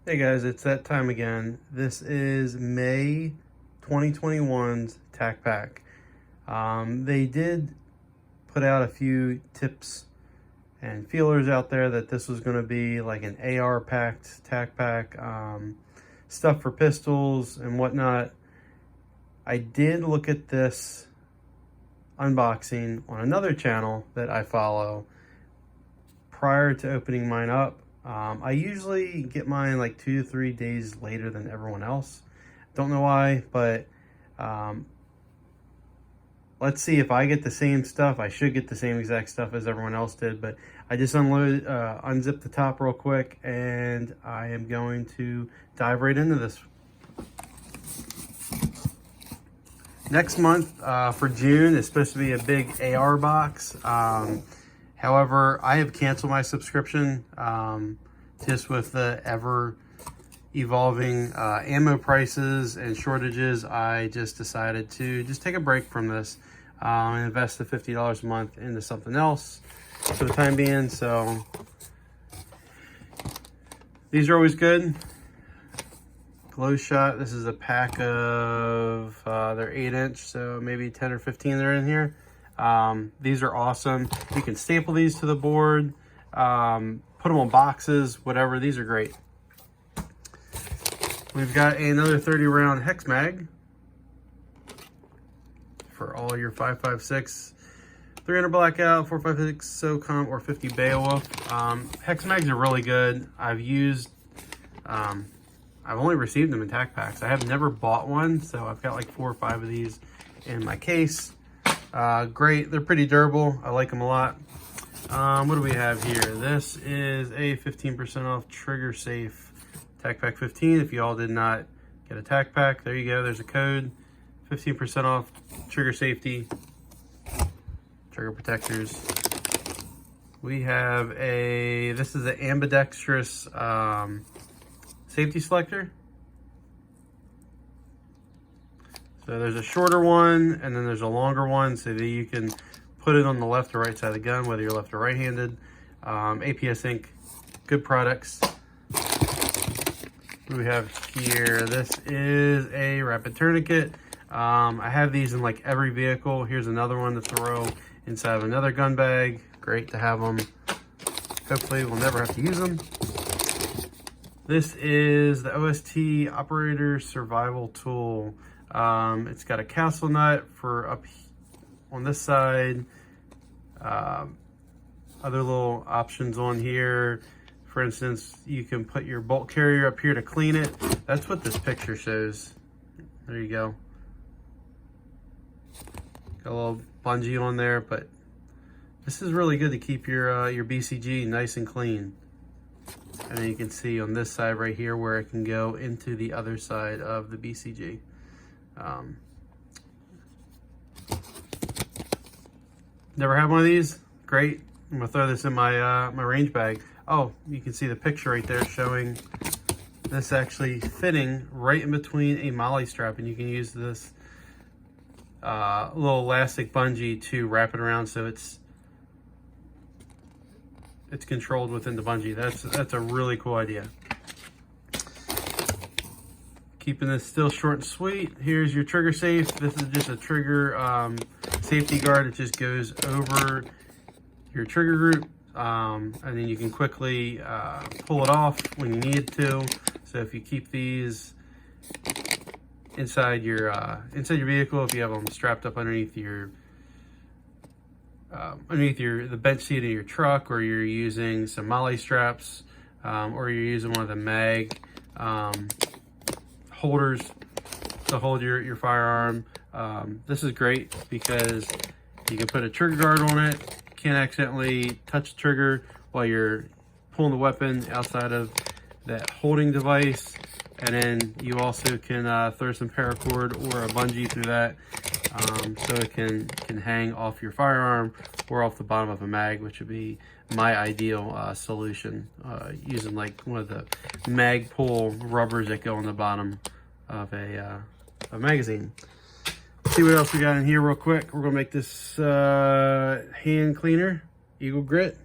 Hey guys, it's that time again. This is May 2021's TacPack. They did put out a few tips and feelers out there that this was going to be like an AR packed TacPack, stuff for pistols and whatnot. I did look at this unboxing on another channel that I follow prior to opening mine up. I usually get mine like 2 to 3 days later than everyone else. Don't know why, but let's see if I get the same stuff. I should get the same exact stuff as everyone else did, but I just unzipped the top real quick and I am going to dive right into this. Next month for June is supposed to be a big AR box. However, I have canceled my subscription just with the ever evolving ammo prices and shortages. I just decided to just take a break from this and invest the $50 a month into something else for the time being. So these are always good. Glow Shot, this is a pack of, they're 8-inch, so maybe 10 or 15 they're in here. These are awesome. You can staple these to the board, put them on boxes, whatever. These are great. We've got another 30 round hex mag for all your 5.56, 300 blackout, 4.56 SOCOM, or 50 Beowulf. Hex mags are really good. I've only received them in tac packs. I have never bought one, so I've got like 4 or 5 of these in my case. Great, they're pretty durable. I like them a lot. What do we have here? This is a 15% off trigger safe TacPack 15. If you all did not get a TacPack, there you go. There's a code. 15% off trigger safety, trigger protectors. We have this is an ambidextrous safety selector. So there's a shorter one and then there's a longer one so that you can put it on the left or right side of the gun, whether you're left or right handed. APS Inc, good products. What do we have here? This is a rapid tourniquet. I have these in like every vehicle. Here's another one to throw inside of another gun bag. Great to have them. Hopefully we'll never have to use them. This is the OST Operator Survival Tool. It's got a castle nut for up on this side. Other little options on here. For instance, you can put your bolt carrier up here to clean it. That's what this picture shows. There you go. Got a little bungee on there, but this is really good to keep your BCG nice and clean. And then you can see on this side right here where it can go into the other side of the BCG. Never had one of these. Great. I'm gonna throw this in my my range bag. Oh, you can see the picture right there showing this actually fitting right in between a molly strap, and you can use this little elastic bungee to wrap it around so it's controlled within the bungee. That's a really cool idea. Keeping this still short and sweet. Here's your trigger safe. This is just a trigger safety guard. It just goes over your trigger group, and then you can quickly pull it off when you need to. So if you keep these inside your vehicle, if you have them strapped up underneath the bench seat of your truck, or you're using some molly straps, or you're using one of the mag holders to hold your firearm. This is great because you can put a trigger guard on it. Can't accidentally touch the trigger while you're pulling the weapon outside of that holding device. And then you also can throw some paracord or a bungee through that, so it can hang off your firearm or off the bottom of a mag, which would be my ideal solution, using like one of the mag pull rubbers that go on the bottom of a magazine. See what else we got in here real quick. We're gonna make this hand cleaner, Eagle Grit.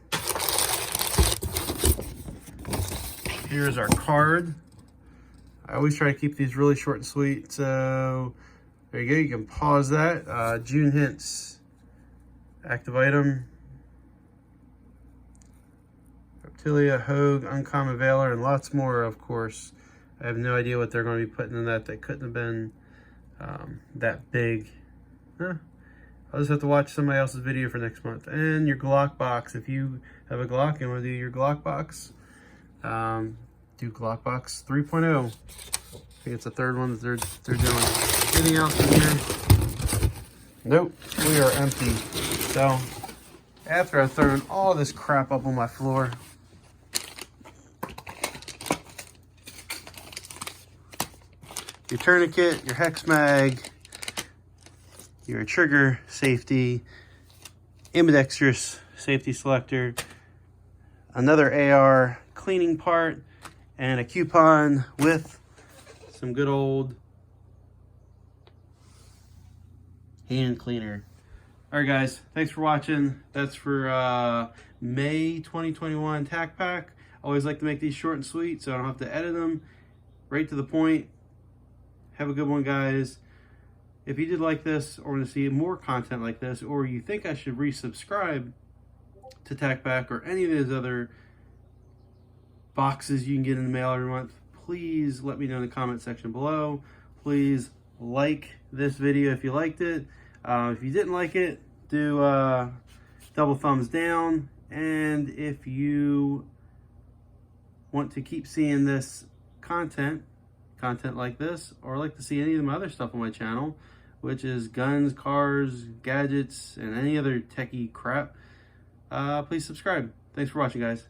Here's our card. I always try to keep these really short and sweet. So there you go. You can pause that. June hints. Active item. Reptilia, Hogue, Uncommon Valor, and lots more, of course. I have no idea what they're going to be putting in that. That couldn't have been that big. Huh. I'll just have to watch somebody else's video for next month. And your Glock box. If you have a Glock and want to do your Glock box, do Glock box 3.0. I think it's the third one that they're doing. Anything else in here? Nope, we are empty. So after I've thrown all this crap up on my floor, your tourniquet, your hex mag, your trigger safety, ambidextrous safety selector, another AR cleaning part, and a coupon with some good old hand cleaner. All right, guys, thanks for watching. That's for May 2021 TacPack. I always like to make these short and sweet so I don't have to edit them. Right to the point. Have a good one, guys. If you did like this or want to see more content like this, or you think I should resubscribe to TacPack or any of those other boxes you can get in the mail every month, please let me know in the comment section below. Please like this video if you liked it. If you didn't like it, do double thumbs down. And if you want to keep seeing this content like this, or like to see any of my other stuff on my channel, which is guns, cars, gadgets, and any other techie crap, please subscribe. Thanks for watching, guys.